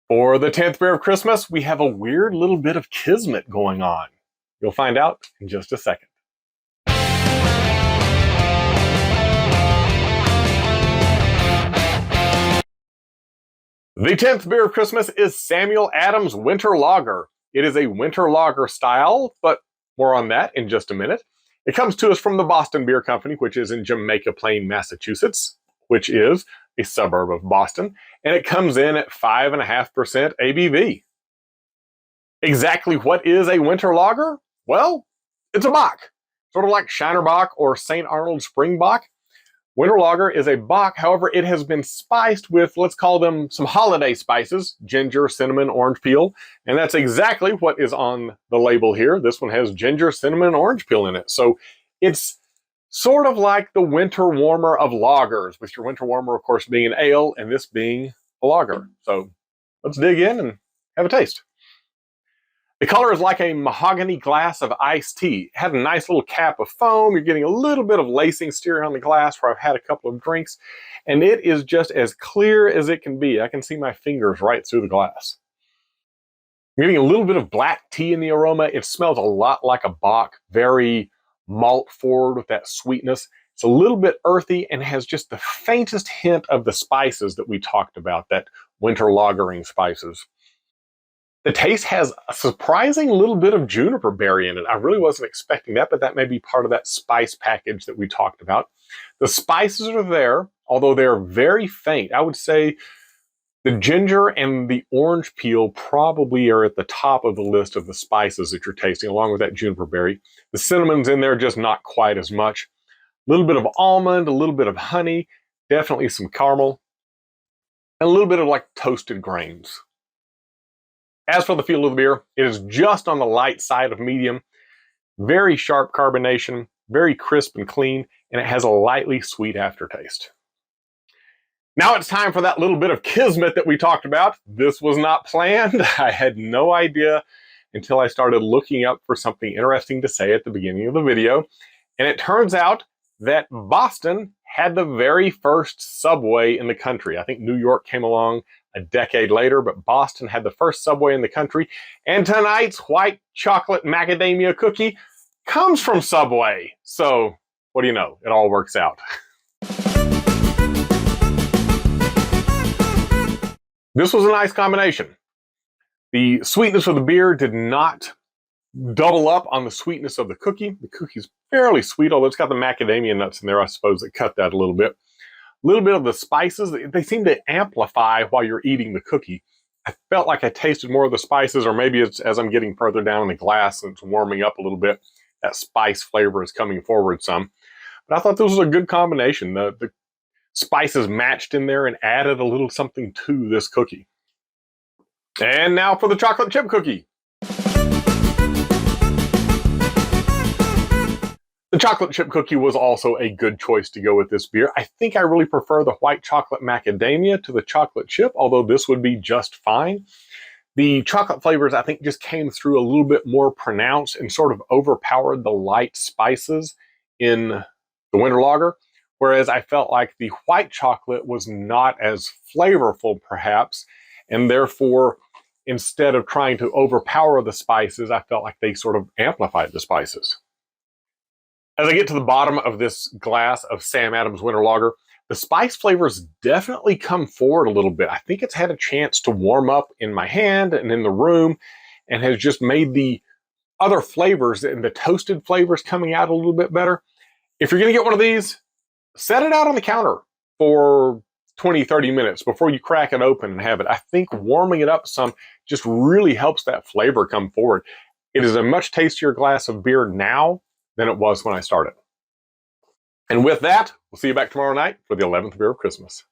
For the 10th beer of Christmas, we have a weird little bit of kismet going on. You'll find out in just a second. The 10th beer of Christmas is Samuel Adams Winter Lager. It is a winter lager style, but more on that in just a minute. It comes to us from the Boston Beer Company, which is in Jamaica Plain, Massachusetts, which is a suburb of Boston, and it comes in at 5.5% ABV. Exactly what is a winter lager? Well, it's a Bock, sort of like Shiner Bock or St. Arnold Spring Bock. Winter lager is a Bock, however, it has been spiced with, let's call them some holiday spices, ginger, cinnamon, orange peel, and that's exactly what is on the label here. This one has ginger, cinnamon, and orange peel in it. So it's sort of like the winter warmer of lagers, with your winter warmer, of course, being an ale and this being a lager. So let's dig in and have a taste. The color is like a mahogany glass of iced tea. It had a nice little cap of foam. You're getting a little bit of lacing steering on the glass where I've had a couple of drinks, and it is just as clear as it can be. I can see my fingers right through the glass. You're getting a little bit of black tea in the aroma. It smells a lot like a Bock, very malt forward with that sweetness. It's a little bit earthy and has just the faintest hint of the spices that we talked about, that winter lagering spices. The taste has a surprising little bit of juniper berry in it. I really wasn't expecting that, but that may be part of that spice package that we talked about. The spices are there, although they're very faint. I would say the ginger and the orange peel probably are at the top of the list of the spices that you're tasting, along with that juniper berry. The cinnamon's in there, just not quite as much. A little bit of almond, a little bit of honey, definitely some caramel, and a little bit of like toasted grains. As for the feel of the beer, it is just on the light side of medium, very sharp carbonation, very crisp and clean, and it has a lightly sweet aftertaste. Now it's time for that little bit of kismet that we talked about. This was not planned. I had no idea until I started looking up for something interesting to say at the beginning of the video. And it turns out that Boston had the very first subway in the country. I think New York came along a decade later, but Boston had the first subway in the country. And tonight's white chocolate macadamia cookie comes from Subway. So what do you know? It all works out. This was a nice combination. The sweetness of the beer did not double up on the sweetness of the cookie. The cookie's fairly sweet, although it's got the macadamia nuts in there, I suppose, that cut that a little bit. A little bit of the spices, they seem to amplify while you're eating the cookie. I felt like I tasted more of the spices, or maybe it's as I'm getting further down in the glass and it's warming up a little bit, that spice flavor is coming forward some. But I thought this was a good combination. The spices matched in there and added a little something to this cookie. And now for the chocolate chip cookie. The chocolate chip cookie was also a good choice to go with this beer. I think I really prefer the white chocolate macadamia to the chocolate chip, although this would be just fine. The chocolate flavors, I think, just came through a little bit more pronounced and sort of overpowered the light spices in the winter lager, whereas I felt like the white chocolate was not as flavorful, perhaps, and therefore, instead of trying to overpower the spices, I felt like they sort of amplified the spices. As I get to the bottom of this glass of Sam Adams Winter Lager, the spice flavors definitely come forward a little bit. I think it's had a chance to warm up in my hand and in the room and has just made the other flavors and the toasted flavors coming out a little bit better. If you're going to get one of these, set it out on the counter for 20, 30 minutes before you crack it open and have it. I think warming it up some just really helps that flavor come forward. It is a much tastier glass of beer now than it was when I started. And with that, we'll see you back tomorrow night for the 11th beer of Christmas.